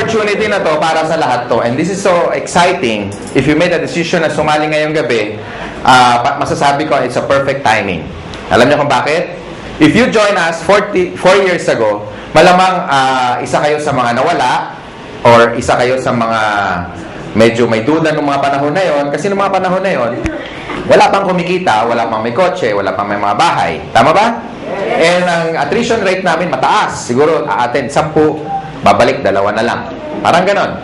opportunity na to para sa lahat to. And this is so exciting. If you made a decision na sumali ngayong gabi, masasabi ko, it's a perfect timing. Alam niyo kung bakit? If you join us 4 years ago, malamang isa kayo sa mga nawala or isa kayo sa mga medyo may duda ng mga panahon na yon. Kasi ng mga panahon na yon, wala pang kumikita, wala pang may kotse, wala pang may mga bahay. Tama ba? And ang attrition rate namin mataas. Siguro attend 10, babalik 2 na lang. Parang ganon.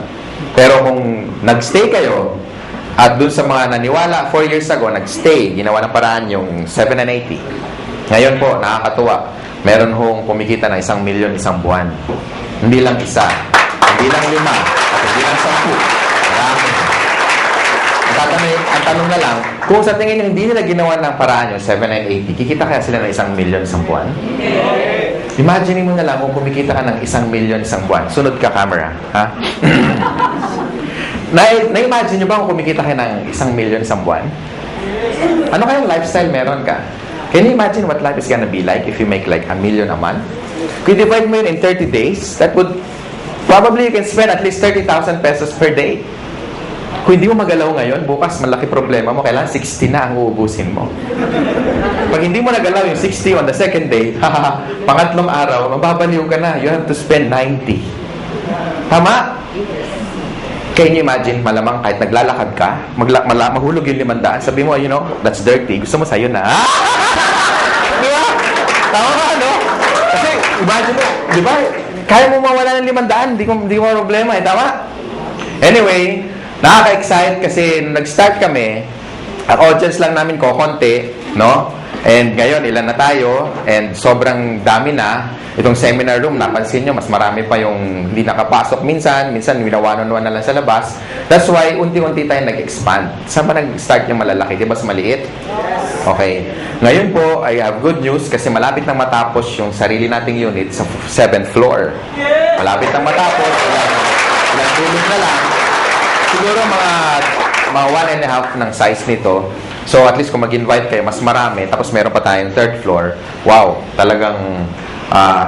Pero kung nagstay kayo, at dun sa mga naniwala 4 years ago, nagstay, ginawa ng paraan yung 7 and 80. Ngayon po, nakakatuwa. Meron hong kumikita na 1 milyon isang buwan. Hindi lang isa, hindi lang 5, at hindi lang 10. Marami. Ang tanong na lang, kung sa tingin nyo hindi nila ginawa ng paraan yung 7 and 80, kikita kaya sila ng 1 milyon isang buwan? Imagine mo na lang kung kumikita ka ng 1 milyon isang buwan. Sunod ka, camera. Ha? Na-imagine nyo ba kung kumikita ka ng 1 milyon isang buwan? Ano kayang lifestyle meron ka? Can you imagine what life is gonna be like if you make like 1 million a month? Kung divide mo yun in 30 days, that would probably you can spend at least 30,000 pesos per day. Kung hindi mo magalaw ngayon, bukas malaki problema mo, kailangan 60 na ang uubusin mo. Pag hindi mo nagalaw yung 60 on the second day, pangatlong araw, mababaliw ka na. You have to spend 90. Tama? Can you imagine, malamang kahit naglalakad ka, mahulog yung 500, sabi mo, you know, that's dirty. Gusto mo sa'yo na. Di ba? Tama ba, no? Kasi, imagine mo, di ba? Kaya mo mawala ng 500, di mo problema, tama? Anyway, nakaka-excite kasi nung nag-start kami, ang audience lang namin konti, no? And ngayon, ilan na tayo, and sobrang dami na. Itong seminar room, napansin nyo, mas marami pa yung hindi nakapasok minsan winawanon-wan na lang sa labas. That's why, unti-unti tayo nag-expand. Saan ba nag-start yung malalaki? Di ba mas maliit? Okay. Ngayon po, I have good news kasi malapit nang matapos yung sarili nating unit sa 7th floor. Malapit nang matapos, ilang tulong na lang. Siguro mga 1.5 ng size nito. So, at least kung mag-invite kayo, mas marami. Tapos meron pa tayong 3rd floor. Wow, talagang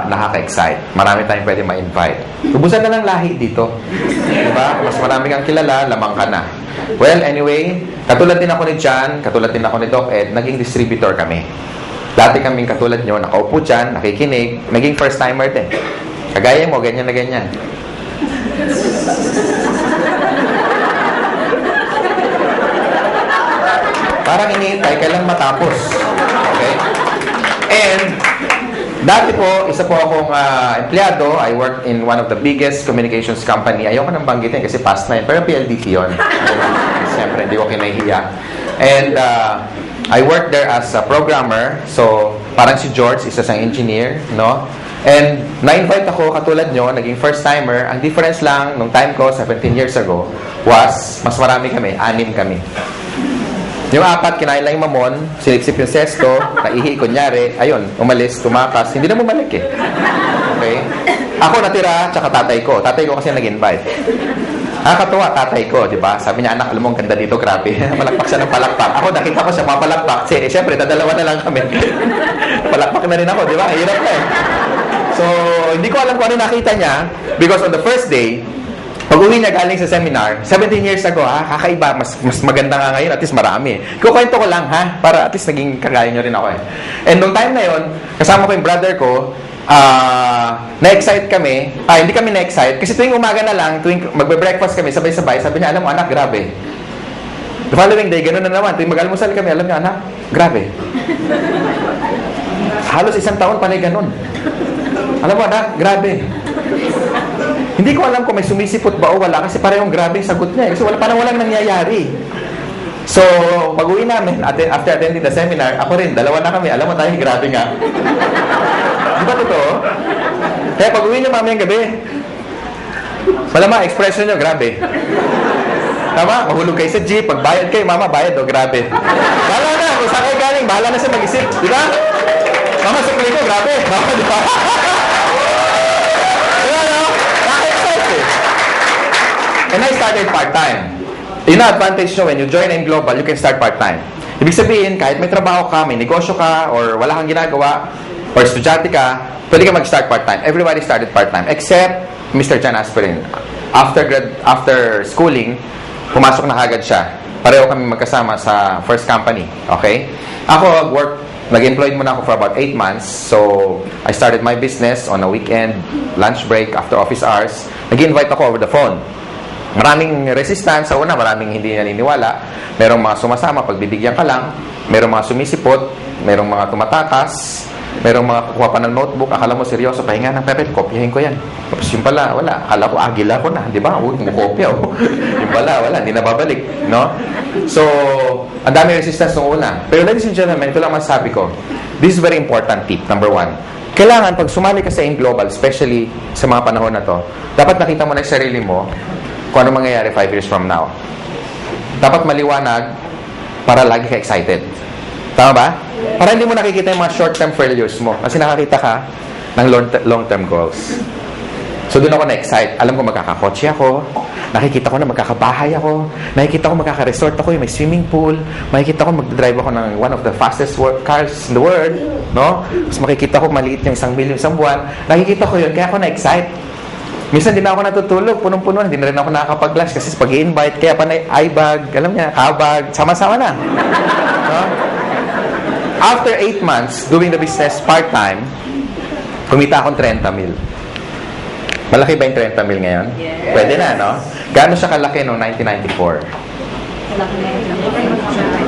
nakaka-excite. Marami tayong pwede ma-invite. Ubusan na ng lahi dito. Diba? Mas marami kang kilala, lamang ka na. Well, anyway, katulad din ako ni John, katulad din ako ni Doc Ed, naging distributor kami. Dati kaming katulad nyo, nakaupo dyan, nakikinig, naging first-timer din. Kagaya mo, ganyan na ganyan. Parang iniintay, kailan matapos. Okay? And, dati po, isa po akong empleyado. I worked in one of the biggest communications company. Ayoko nang banggitin kasi past na yun. Pero PLDT yun. Siyempre, hindi ko kinahiya. And I worked there as a programmer. So, parang si George, isa sang engineer, no? And na-invite ako, katulad nyo, naging first-timer. Ang difference lang, nung time ko, 17 years ago, was, mas marami kami, 6 kami. Yung 4, kinain lang yung mamon, sinipsip yung sesto, naihi, kunyari, ayun, umalis, tumakas, hindi na bumalik eh. Okay? Ako natira, tsaka tatay ko. Tatay ko kasi nag-invite. Nakakatuwa, tatay ko, di ba? Sabi niya, anak, alam mo, ang ganda dito, grabe. Palakpak siya ng palakpak. Ako, nakita ko siya mga palakpak. Siyempre, dadalawa na lang kami. Palakpak na rin ako, di ba? Hirap na eh. So, hindi ko alam kung ano nakita niya because on the first day, pag-uwi niya galing sa seminar, 17 years ago, kakaiba, mas maganda nga ngayon, at least marami. Kukwento ko lang, para at least naging kagaya nyo rin ako eh. And nung time na yon, kasama ko yung brother ko, na-excite kami, hindi kami na-excite, kasi tuwing umaga na lang, tuwing magbe-breakfast kami, sabay-sabay, sabi niya, alam mo anak, grabe. The following day, ganoon na naman, tuwing mag-almusal kami, alam niya, anak, grabe. Halos 1 taon pa na ganun. Alam mo anak, grabe. Hindi ko alam kung may sumisipot ba o wala kasi parehong grabe yung sagot niya. Kasi walang nangyayari. So, pag-uwi namin, after attending the seminar, ako rin, 2 na kami. Alam mo tayo, grabe nga. Di ba totoo? Kaya pag-uwi niyo mamayang gabi, malama, expression niyo, grabe. Tama? Mahulog kayo sa jeep, pagbayad kayo, mama, bayad o, grabe. Bahala na, kung saan kayo galing, bahala na siya mag-isip. Di ba? Mama, sukli ko, grabe. Mama, di ba? And I started part-time. Yun na advantage nyo, when you join in Global, you can start part-time. Ibig sabihin, kahit may trabaho ka, may negosyo ka, or wala kang ginagawa, or estudyante ka, pwede ka mag-start part-time. Everybody started part-time, except Mr. John Aspirin. after schooling, pumasok na agad siya. Pareho kami magkasama sa first company. Okay? Ako, nag-employed muna ako for about 8 months. So, I started my business on a weekend, lunch break, after office hours. Nag-invite ako over the phone. Maraming resistance sa una, maraming hindi naniniwala. Merong mga sumasama, pagbibigyan ka lang. Merong mga sumisipot, merong mga tumatakas, merong mga kukuha pa ng notebook, akala mo seryoso, pahinga ng papel, kopyahin ko yan. Tapos yung pala, wala. Akala ko, agila ko na, di ba? Kumukopya, oh. Yung pala, wala, hindi na babalik, no? So, ang dami resistance nung una. Pero ladies and gentlemen, ito lang masasabi ko. This is very important tip, number 1. Kailangan, pag sumali ka sa AIM Global, especially sa mga panahon na to, dapat nakita mo na yung sarili mo kung ano mangyayari 5 years from now. Dapat maliwanag para lagi ka excited. Tama ba? Para hindi mo nakikita yung mga short-term failures mo. Kasi nakakita ka ng long-term goals. So, doon ako na-excite. Alam ko magkakakotse ako. Nakikita ko na magkakabahay ako. Nakikita ko magkaka-resort ako, yung may swimming pool. Makikita ko mag-drive ako ng one of the fastest cars in the world. No? Tapos makikita ko maliit yung 1 million isang buwan. Nakikita ko yun, kaya ako na-excite. Minsan din ako natutulog, punong-puno. Hindi na rin ako nakakapag-lunch kasi pag i-invite, kaya pa na i-bag, alam niya, kabag, sama-sama na. No? After 8 months doing the business part-time, kumita akong 30 mil. Malaki ba yung 30 mil ngayon? Yes. Pwede na, no? Gaano siya kalaki noong 1994?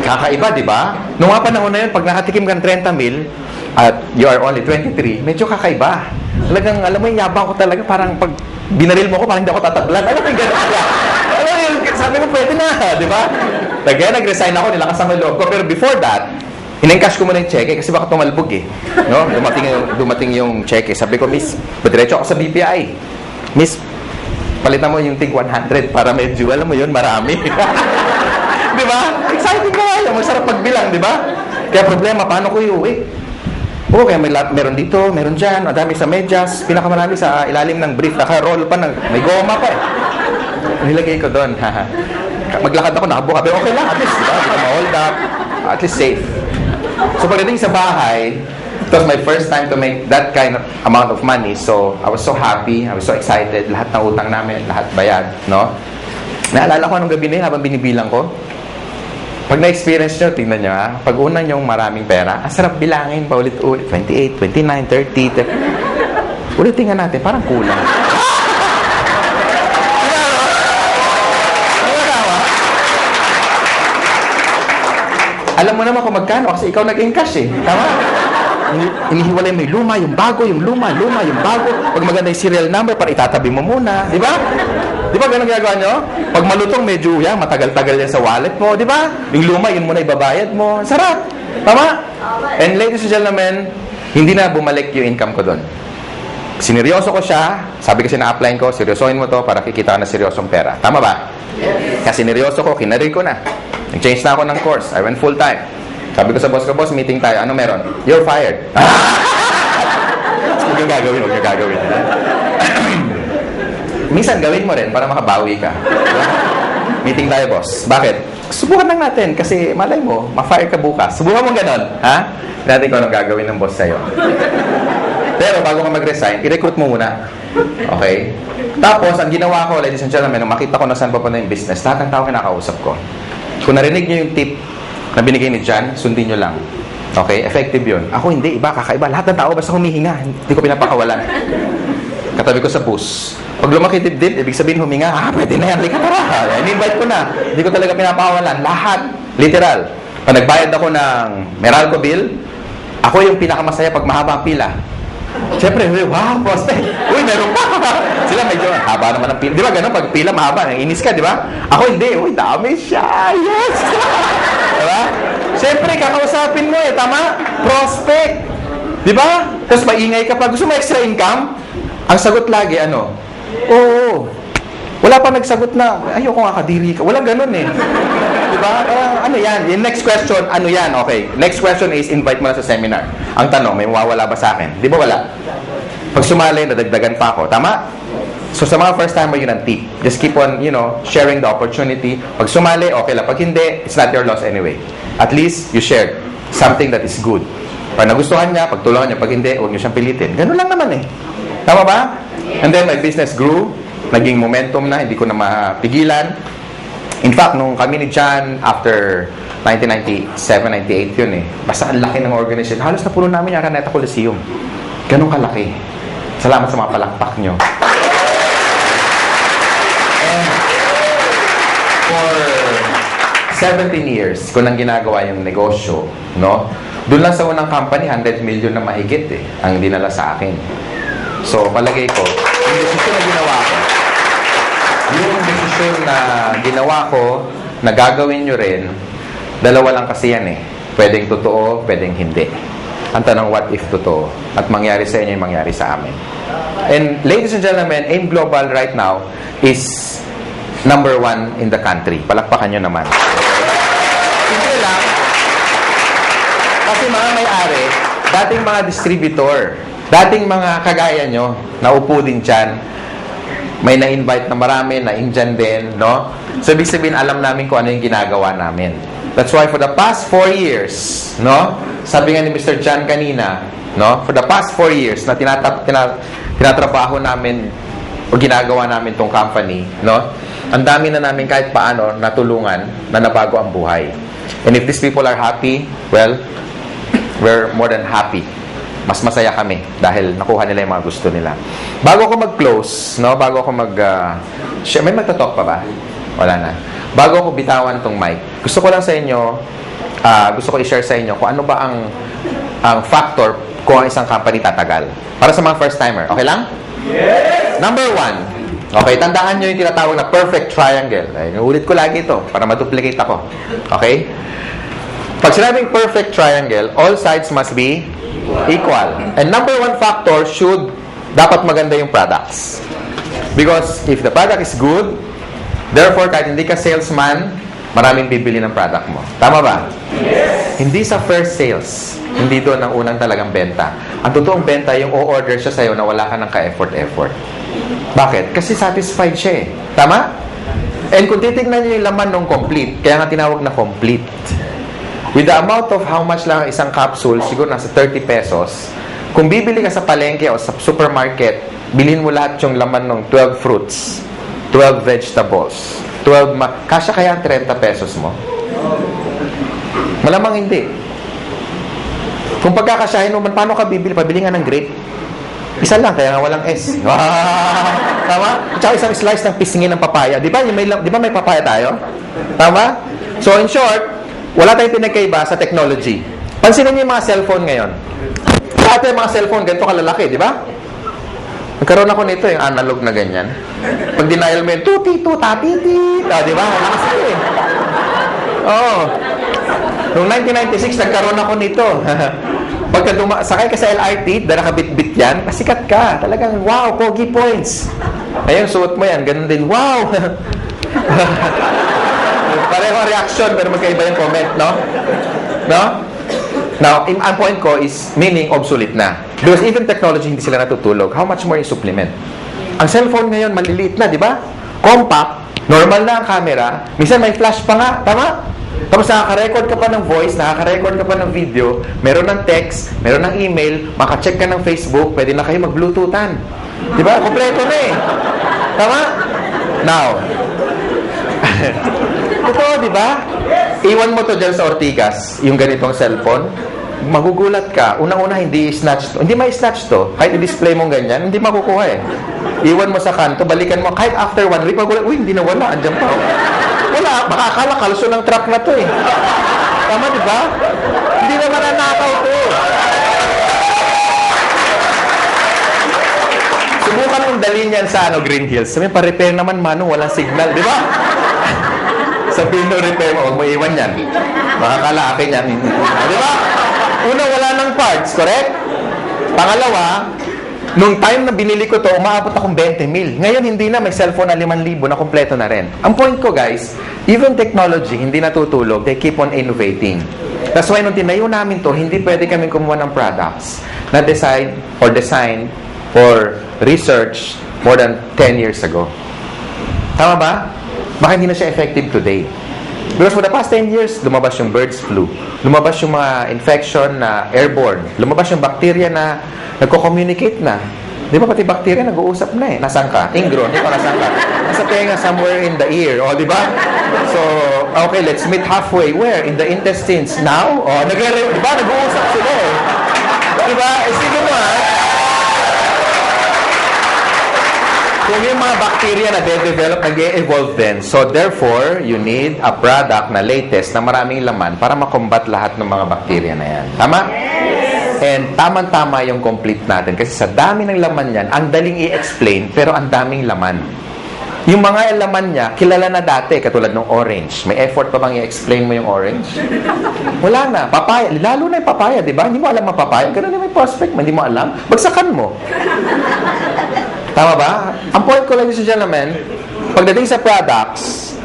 Kakaiba, di ba? Noong nga panahon na yun, pag nakatikim ka ng 30 mil at you are only 23, medyo kakaiba. Talagang, alam mo yung yabang ko talaga, parang pag binaril mo ko, parang hindi ako tatablan. Alam mo yung gano'n? Alam mo yung, sabi ko, pwede na, di ba? Kaya nag-resign ako, nilakas ang loob ko. Pero before that, in-encash ko muna yung cheque kasi baka tumalbog eh. No? Dumating yung cheque. Sabi ko, Miss, diretso ako sa BPI. Miss, palitan mo yung tig 100 para medyo, alam mo yun, marami. Di ba? Exciting ka nga. Masarap pagbilang, di ba? Kaya problema, paano ko iuwi? Oo, kaya meron dito, meron dyan, madami sa medyas, pinakamarami sa ilalim ng brief, naka-roll pa, may goma pa eh. Nilagay ko doon. Maglakad ako, nakabuka. Pero okay lang, at least, diba? Hindi ko ma-hold up. At least safe. So pagdating sa bahay, it was my first time to make that kind of amount of money. So I was so happy, I was so excited. Lahat ng utang namin, lahat bayad, no? Naalala ko anong gabi na yun habang binibilang ko. Pag na-experience nyo, tingnan nyo ha, pag una nyong maraming pera, ang sarap bilangin pa ulit-ulit, 28, 29, 30. Ulitin nga natin, parang kulang. Alam mo naman kung magkano kasi ikaw nag-encash eh. Tama? Inihiwalay mo yung luma, yung bago, yung luma, yung bago. Pag maganda yung serial number, para itatabi mo muna. Di ba? Di ba ganun ginagawa nyo? Pag malutong, medyo yan, matagal-tagal yan sa wallet mo. Di ba? Yung luma, yun muna ibabayad mo. Sarap. Tama? And ladies and gentlemen, hindi na bumalik yung income ko doon. Sineryoso ko siya. Sabi kasi na-apply ko, seryosohin mo to para kikita ka na seryosong pera. Tama ba? Kasi sineryoso ko, kinarir ko na. Nag-change na ako ng course. I went full-time. Sabi ko sa boss ko, boss, meeting tayo. Ano meron? You're fired. Huwag yung gagawin, huwag yung gagawin. Minsan, gawin mo rin para makabawi ka. Meeting tayo, boss. Bakit? Subukan lang natin kasi malay mo, ma-fire ka bukas. Subukan mo ganon. Ha? Natin ko anong gagawin ng boss sa'yo. Pero bago ka mag-resign, i-recruit mo muna. Okay? Tapos, ang ginawa ko, ladies and gentlemen, nung makita ko na saan papunta yung business, lahat ng tao kinakausap ko. Kung narinig nyo yung tip na binigay ni John, sundin nyo lang. Okay? Effective yun. Ako hindi, iba, kakaiba. Lahat ng tao basta humihinga. Hindi ko pinapakawalan. Katabi ko sa bus. Pag lumaki dibdib, ibig sabihin huminga, pwede na yan, lika tara. In-invite ko na. Hindi ko talaga pinapakawalan. Lahat. Literal. Pag nagbayad ako ng Meralco bill, ako yung pinakamasaya pag mahaba ang pila. Siyempre, wow, poste. Uy, meron pa. Sila medyo, haba naman ang pila. Di ba ganun? Pag pila mahaba, inis ka, di ba? Ako hindi. Uy, dami siya. Yes! Di ba? Siyempre, kakausapin mo eh. Tama? Prospect. Di ba? Tapos maingay ka pa. Gusto mo extra income? Ang sagot lagi, ano? Oo. Wala pa nagsagot na, ayoko nga kadiri ka. Walang ganun eh. Diba? Ano yan? Yung next question, ano yan? Okay. Next question is, invite mo na sa seminar. Ang tanong, may mawawala ba sa akin? Di ba wala? Pag sumali, nadagdagan pa ako. Tama? So sa mga first timer, yun ang tip. Just keep on, sharing the opportunity. Pag sumali, okay lang. Pag hindi, it's not your loss anyway. At least, you shared something that is good. Pag nagustuhan niya, pagtulungan niya. Pag hindi, huwag niyo siyang pilitin. Ganun lang naman eh. Tama ba? And then, my business grew. naging momentum na, hindi ko na mapigilan. In fact, nung kami ni John, after 1997, 98 yun eh. Basta ang laki ng organization. Halos na puno namin yung Araneta Coliseum. Ganun kalaki. Salamat sa mga palakpak nyo. And for 17 years, ko nang ginagawa yung negosyo, no? Doon lang sa unang company, 100 million na mahigit eh, ang dinala sa akin. So, palagay ko, yung desisyon na ginawa ko, na gagawin nyo rin, dalawa lang kasi yan eh. Pwedeng totoo, pwedeng hindi. Ang tanong, what if totoo? At mangyari sa inyo yung mangyari sa amin. And ladies and gentlemen, AIM Global right now is number 1 in the country. Palakpakan nyo naman. Hindi lang. Kasi mga may-ari, dating mga distributor, dating mga kagaya nyo, naupo din dyan, may na-invite na marami, na-Indian din, no? So, ibig sabihin, alam namin kung ano yung ginagawa namin. That's why for the past 4 years, no? Sabi nga ni Mr. John kanina, no? For the past 4 years na tinatrabaho namin o ginagawa namin tong company, no? Ang dami na namin kahit paano natulungan na nabago ang buhay. And if these people are happy, well, we're more than happy. Mas masaya kami dahil nakuha nila yung mga gusto nila. Bago ako mag-close, no? Bago ako may magtatalk pa ba? Wala na. Bago ako bitawan tong mic, gusto ko lang sa inyo, gusto ko i-share sa inyo kung ano ba ang factor kung ang isang company tatagal. Para sa mga first-timer. Okay lang? Yes! Number 1. Okay, tandaan nyo yung tinatawag na perfect triangle. Ay, ulit ko lagi ito para ma-duplicate ako. Okay? Pag sinabing perfect triangle, all sides must be equal. And number 1 factor dapat maganda yung products. Because if the product is good, therefore, kahit hindi ka salesman, maraming bibili ng product mo. Tama ba? Yes! Hindi sa first sales. Hindi doon ang unang talagang benta. Ang totoong benta, yung o-order siya sa'yo na wala ka ng ka-effort-effort. Bakit? Kasi satisfied siya eh. Tama? And kung titignan niyo yung laman ng complete, kaya nga tinawag na complete. With the amount of how much lang isang capsule, siguro nasa 30 pesos, kung bibili ka sa palengke o sa supermarket, bilhin mo lahat yung laman ng 12 fruits, 12 vegetables, kasya kaya ang 30 pesos mo? Malamang hindi. Kung pagkakasyahin mo, paano ka bibili? Pabili nga ng grape. Isa lang, kaya nga walang S. Tama? Tsaka isang slice ng pisngin ng papaya. Di ba may papaya tayo? Tama? So, in short, wala tayong pinagkaiba sa technology. Pansinin niyo yung mga cellphone ngayon. Dati yung mga cellphone, ganito kalalaki, di ba? Nagkaroon ako nito, yung analog na ganyan. Pag denial mo yung tuti-tuta-titi. Di ba? Wala kasi eh. Oo. Noong 1996, nagkaroon ako nito. Pagka sakay ka sa LRT, dala ka bit-bit yan, pasikat ka. Talagang, wow, pogi points. Ayun, suot mo yan, ganun din, wow. Pareho reaction, pero magkaiba yung comment, no? No? Now, ang point ko is, meaning obsolete na. Because even technology, hindi sila natutulog. How much more yung supplement? Ang cellphone ngayon, maliliit na, di ba? Compact, normal na ang camera. Minsan may flash pa nga, tama? Tapos nakaka-record ka pa ng voice, nakaka-record ka pa ng video, meron ng text, meron ng email, makacheck ka ng Facebook, pwede na kayo mag-bluetoothan. Di ba? Kompleto na eh. Tama? Now, totoo, di ba? Iwan mo to dyan sa Ortigas, yung ganitong cellphone, magugulat ka. Unang-una, hindi i-snatch to. Hindi ma-snatch to. Kahit i-display mong ganyan, hindi makukuha eh. Iwan mo sa kanto, balikan mo. Kahit after 1 week, magulat, uy, hindi na wala. Andyan pa. Wala, makakala kalso ng truck na to eh. Tama, di ba? Hindi naman nanakaw to. Subukan mong dalhin yan sa Green Hills. Sabi, pa-repair naman, Mano, walang signal, di ba? Sabihin mo, repair mo, huwag mo iwan yan. Makakala akin yan. Di ba? Una, wala ng parts, correct? Pangalawa, nung time na binili ko to, umaabot akong 20 mil. Ngayon, hindi na. May cellphone na 5,000 na kompleto na rin. Ang point ko, guys, even technology, hindi natutulog. They keep on innovating. That's why nung tinayo namin to, hindi pwede kami kumuha ng products na design for research more than 10 years ago. Tama ba? Baka hindi na siya effective today. Because for the past 10 years, lumabas yung birds flu. Lumabas yung mga infection na airborne. Lumabas yung bacteria na nagko-communicate na. Di ba pati bacteria nag-uusap na eh. Nasaan ka? Ingron. Ikaw nasaan ka? Nasa tenga somewhere in the ear. O, di ba? So, okay, let's meet halfway. Where? In the intestines. Now? O, di ba? Nag-uusap sila eh. Di ba? Sige mo ha. Kung yung mga bacteria na de-develop, nag-e-evolve din. So, therefore, you need a product na latest na maraming laman para makombat lahat ng mga bacteria na yan. Tama? And tama-tama yung complete natin. Kasi sa dami ng laman yan, ang daling i-explain, pero ang daming laman. Yung mga laman niya, kilala na dati, katulad ng orange. May effort pa bang i-explain mo yung orange? Wala na. Papaya. Lalo na yung papaya, di ba? Hindi mo alam ang papaya. Ganun na may prospect mo. Hindi mo alam. Bagsakan mo. Tama ba? Ang point ko, ladies and gentlemen, pagdating sa products,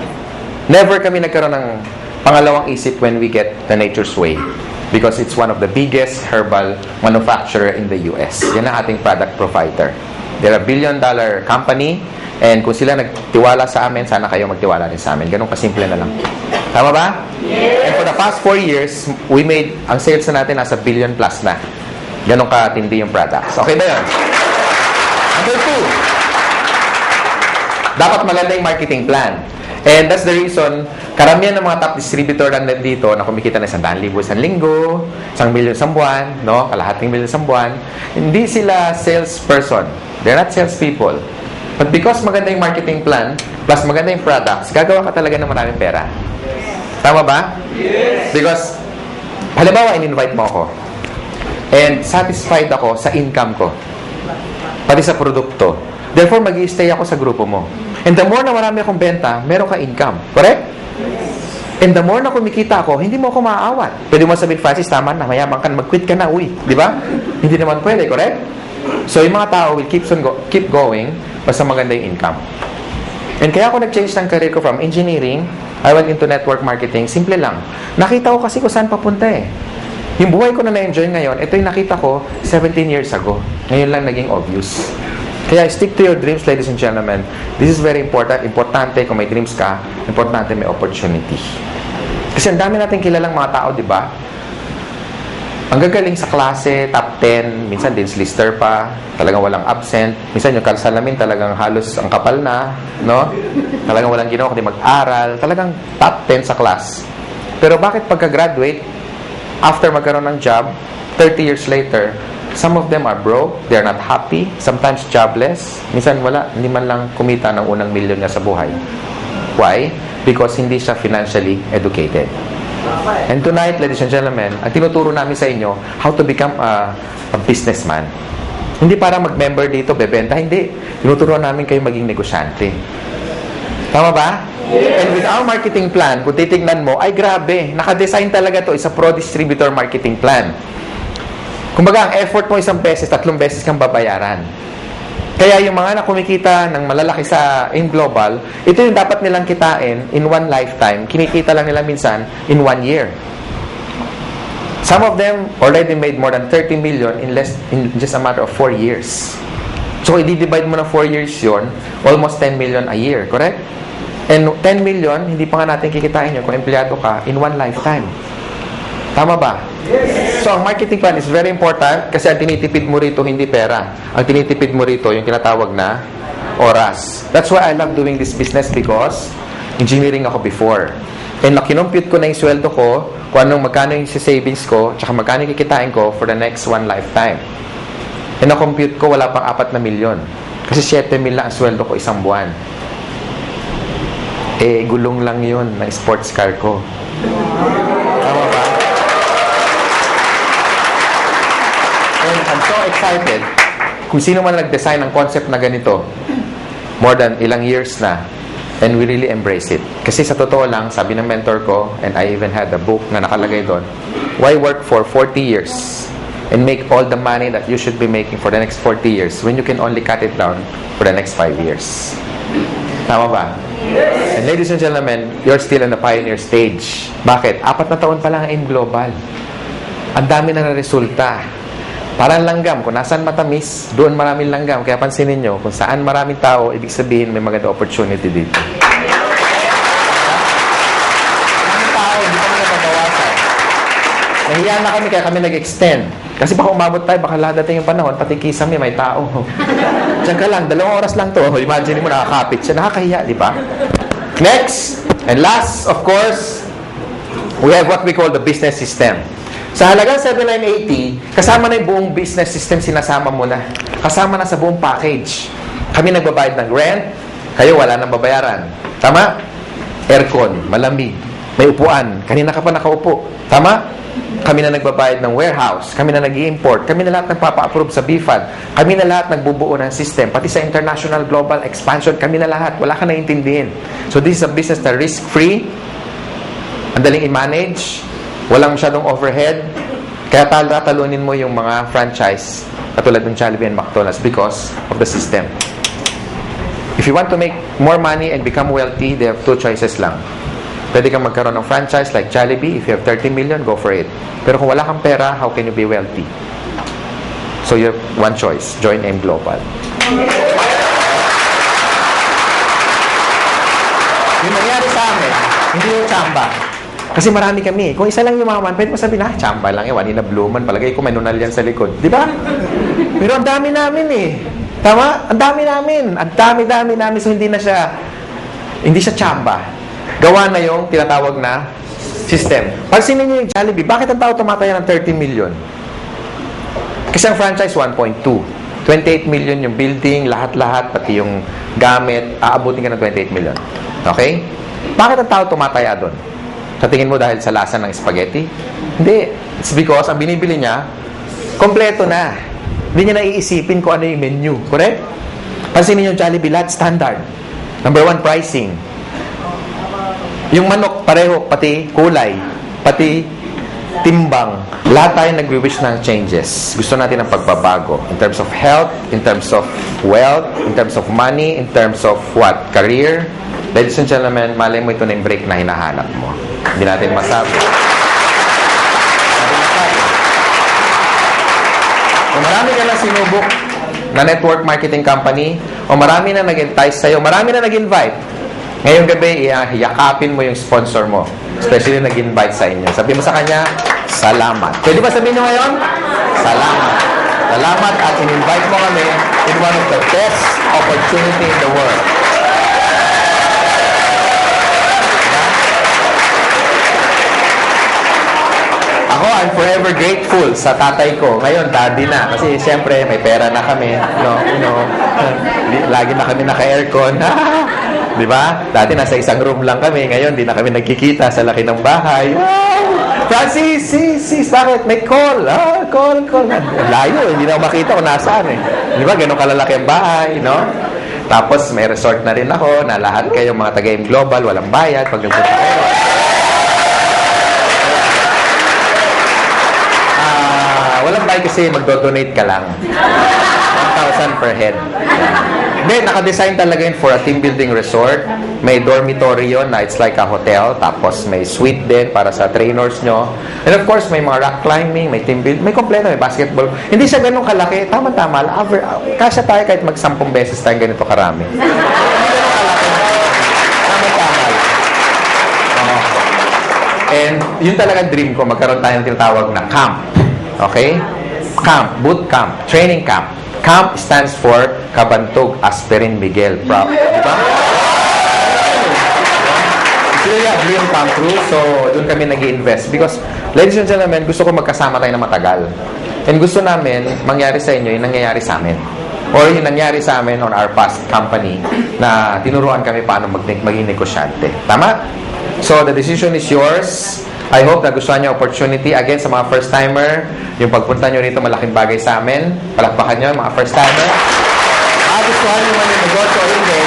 never kami nagkaroon ng pangalawang isip when we get the Nature's Way. Because it's one of the biggest herbal manufacturer in the US. Yan ang ating product provider. They're a billion-dollar company, and kung sila nagtiwala sa amin, sana kayo magtiwala din sa amin. Ganun kasimple na lang. Tama ba? Yes. And for the past 4 years, we made, ang sales na natin nasa billion plus na. Ganun katindi yung products. Okay ba yun? Number 2, dapat maganda yung marketing plan. And that's the reason, karamihan ng mga top distributor na nandito na kumikita na 100,000 isang linggo, 1 million isang buwan, no? Kalahating million isang buwan, hindi sila salesperson. They're not salespeople. But because maganda yung marketing plan, plus maganda yung products, gagawa ka talaga ng maraming pera. Tama ba? Yes. Because, halimbawa, in-invite mo ako. And satisfied ako sa income ko. Pati sa produkto. Therefore, mag-i-stay ako sa grupo mo. And the more na marami akong benta, meron ka income. Correct? And the more na kumikita ako, hindi mo ako maaawat. Pwede mo sabihin, Francis, tama na, mayaman ka, mag-quit ka na, uwi. Di ba? Hindi naman pwede, correct? So, yung mga tao will keep going basta maganda yung income. And kaya ako nag-change ng career ko from engineering, I went into network marketing. Simple lang. Nakita ko kasi kung saan papunta eh. Yung buhay ko na na-enjoy ngayon, ito yung nakita ko 17 years ago. Ngayon lang naging obvious. Kaya stick to your dreams, ladies and gentlemen. This is very important. Importante kung may dreams ka, importante may opportunity. Kasi ang dami natin kilalang mga tao, di ba? Ang gagaling sa klase, top 10, minsan din lister pa, talagang walang absent. Minsan yung salamin talagang halos ang kapal na, no? Talagang walang ginawa kundi mag-aral. Talagang top 10 sa class. Pero bakit pagka-graduate, after magkaroon ng job, 30 years later, some of them are broke, they're not happy, sometimes jobless, minsan wala, hindi man lang kumita ng unang milyon niya sa buhay. Why? Because hindi siya financially educated. And tonight, ladies and gentlemen, ang tinuturo namin sa inyo, how to become a businessman. Hindi para mag-member dito, bebenta, hindi. Tinuturo namin kayo maging negosyante. Tama ba? Yes. And with our marketing plan, kung titignan mo, ay grabe, nakadesign talaga to, is a pro-distributor marketing plan. Kumbaga, ang effort mo 1 beses, 3 beses kang babayaran. Kaya yung mga na kumikita ng malalaki in global, ito yung dapat nilang kitain in one lifetime. Kinikita lang nila minsan in 1 year. Some of them already made more than 30 million in just a matter of 4 years. So, i-divide mo na 4 years yon, almost 10 million a year, correct? And 10 million, hindi pa nga natin kikitain yun kung empleyado ka in one lifetime. Tama ba? Yes. So, ang marketing plan is very important kasi ang tinitipid mo rito hindi pera. Ang tinitipid mo rito yung tinatawag na oras. That's why I love doing this business because engineering ako before. And nakinompute ko na yung sweldo ko, kung magkano yung savings ko, tsaka magkano yung kikitain ko for the next one lifetime. And na-compute ko, wala pang 4 na milyon. Kasi 7 mil lang ang sweldo ko isang buwan. Eh, gulong lang yun ng sports car ko. Tama ba? And I'm so excited kung sino man nag-design ng concept na ganito, more than ilang years na, and we really embrace it. Kasi sa totoo lang, sabi ng mentor ko, and I even had a book na nakalagay doon, why work for 40 years and make all the money that you should be making for the next 40 years when you can only cut it down for the next 5 years? Tama ba? Yes. And ladies and gentlemen, you're still in the pioneer stage. Bakit? 4 na taon pa lang in global. Ang dami na resulta. Parang langgam. Kung nasaan matamis, doon maraming langgam. Kaya pansinin nyo, kung saan maraming tao, ibig sabihin may maganda opportunity dito. Maraming tao, hindi pa nila mabawasan. nahiya na kami, kaya kami nag-extend. Kasi baka umabot tayo, baka ladating yung panahon, pati kisame, may tao. Diyan ka lang, 2 oras lang to. Imagine mo, nakakapit siya. Nakakahiya, di ba? Next, and last, of course, we have what we call the business system. Sa halagang 7,980, kasama na yung buong business system, sinasama mo na. Kasama na sa buong package. Kami nagbabayad ng rent, kayo wala nang babayaran. Tama? Aircon, malamig, may upuan, kanina ka pa nakaupo. Tama? Kami na nagbabayad ng warehouse, kami na nag-i-import, kami na lahat nagpapa-approve sa BFAD, kami na lahat nagbubuo ng system, pati sa international global expansion, kami na lahat. Wala ka naiintindihin. So this is a business na risk-free, ang daling i-manage, walang masyadong overhead, kaya talunin mo yung mga franchise katulad ng Jollibee and McDonald's because of the system. If you want to make more money and become wealthy, they have 2 choices lang. Pwede kang magkaroon ng franchise like Jollibee. If you have 30 million, go for it. Pero kung wala kang pera, how can you be wealthy? So you have 1 choice. Join M Global. Yung nangyari sa amin, hindi yung tsamba. Kasi marami kami. Kung isa lang yung maman, pwede mo sabihin, tsamba lang yan. Wani na bluman. Palagay ko may nunal yan sa likod. Di ba? Pero ang dami namin eh. Tama? Ang dami namin. Ang dami namin. So hindi siya tsamba. Gawa na yung tinatawag na system. Pansinin nyo yung Jollibee. Bakit ang tao tumataya ng 30 million? Kasi ang franchise, 1.2. 28 million yung building, lahat-lahat, pati yung gamit, aabutin ka ng 28 million. Okay? Bakit ang tao tumataya doon? Sa tingin mo dahil sa lasa ng spaghetti? Hindi. It's because ang binibili niya, kompleto na. Hindi niya naiisipin kung ano yung menu. Correct? Pansinin nyo yung Jollibee, lahat standard. Number 1, pricing. Yung manok, pareho, pati kulay, pati timbang. Lahat tayo nagwi-wish ng changes. Gusto natin ng pagbabago. In terms of health, in terms of wealth, in terms of money, in terms of what? Career. Ladies and gentlemen, malay mo ito na yung break na hinahanap mo. Hindi natin masabi. Kung marami ka na sinubok na network marketing company, o marami na nag-entice sa'yo, marami na nag-invite, ngayong gabi, yakapin mo yung sponsor mo. Especially nag-invite sa inyo. Sabi mo sa kanya, salamat. Pwede ba sabihin nyo ngayon? Salamat. Salamat at in-invite mo kami in one of the best opportunity in the world. Ako, I'm forever grateful sa tatay ko. Ngayon, daddy na. Kasi siyempre, may pera na kami. Lagi na kami naka-aircon. Di ba? Dati nasa isang room lang kami. Ngayon, di na kami nagkikita sa laki ng bahay. Wow! Francis, sis, bakit? May call. Call. Layo, hindi na ako makita kung nasaan eh. Di ba? Ganun kalalaki ang bahay, no? Tapos, may resort na rin ako na lahat kayong mga taga-M Global, walang bayad pag nagpunta kayo. Walang bayad kasi magdo-donate ka lang. 1,000 per head. Hindi, naka-design talaga yun for a team building resort. May dormitory yun na it's like a hotel. Tapos may suite din para sa trainers nyo. And of course, may mga rock climbing, may team building, may kompleto, may basketball. Hindi siya ganun kalaki. Tama-tama. Kasya tayo kahit mag-10 beses tayo ganito karami. Tama-tama. And yun talaga dream ko. Magkaroon tayo ng tinatawag na camp. Okay? Camp. Boot camp. Training camp. CAMP stands for Kabantog Aspirin Miguel. Diba? It's really a dream come true. So, doon kami nag-i-invest. Because, ladies and gentlemen, gusto ko magkasama tayo na matagal. And gusto namin, mangyari sa inyo yung nangyayari sa amin. Or yung nangyari sa amin on our past company na tinuruan kami paano maging negosyante. Tama? So, the decision is yours. I hope na gustuhan nyo opportunity. Again, sa mga first-timer, yung pagpunta nyo rito, malaking bagay sa amin. Palakpakan nyo, mga first-timer. Gustuhan nyo man yung negosyo o hindi,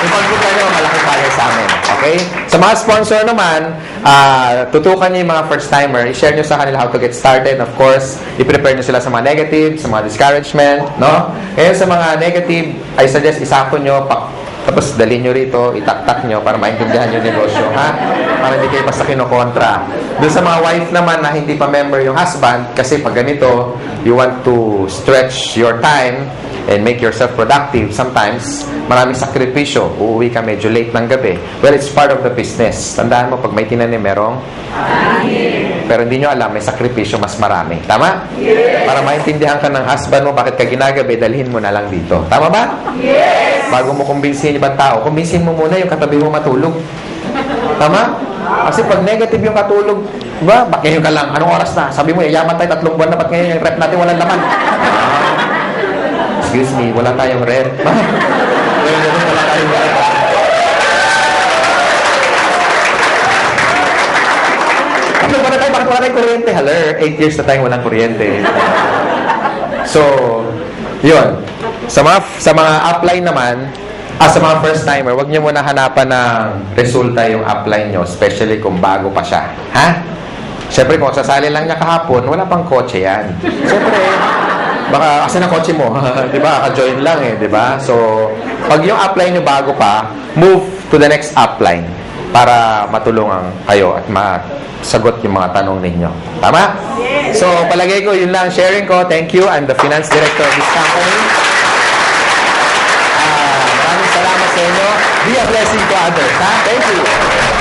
yung pagpunta nyo, malaking bagay sa amin. Okay? Sa mga sponsor naman, tutukan nyo yung mga first-timer. I-share nyo sa kanila how to get started. Of course, i-prepare nyo sila sa mga negative, sa mga discouragement. No? Ngayon, sa mga negative, I suggest isapon nyo, tapos dalhin nyo rito, itaktak nyo para maintindihan yung negosyo, ha? Para hindi kayo basta kinokontra. Doon sa mga wife naman na hindi pa member yung husband, kasi pag ganito, you want to stretch your time and make yourself productive. Sometimes, maraming sakripisyo. Uuwi ka medyo late ng gabi. Well, it's part of the business. Tandaan mo, pag may tinanim, merong pero hindi nyo alam, may sakripisyo mas marami. Tama? Yes. Para maintindihan ka ng husband mo, bakit ka ginagabi, dalhin mo na lang dito. Tama ba? Yes. Bago mo kumbinsihin ibang tao, kumbinsihin mo muna yung katabi mo matulog. Tama? Kasi pag negative yung katulog, ba, bakit ngayon ka lang? Anong oras na? Sabi mo, yayaman tayo 3 buwan na, ba't ngayon yung rep natin walang laman? Excuse me, wala tayong rep. Wala tayong rep. Bakit wala tayong kuryente? Haler, 8 years na tayong walang kuryente. So, yun. Sa mga upline naman, sa mga first timer, huwag niyo muna hanapan ng resulta yung upline nyo, especially kung bago pa siya. Ha? Siyempre, kung sasali lang niya kahapon, wala pang kotse yan. Siyempre, baka, asan ang kotse mo? Diba? Ka-join lang eh, diba? So, pag yung upline nyo bago pa, move to the next upline para matulungan kayo at masagot yung mga tanong ninyo. Tama? Yes. So, palagay ko, yun lang sharing ko. Thank you. I'm the finance director of this company. Maraming salamat sa inyo. Be a blessing to others. Ha? Thank you.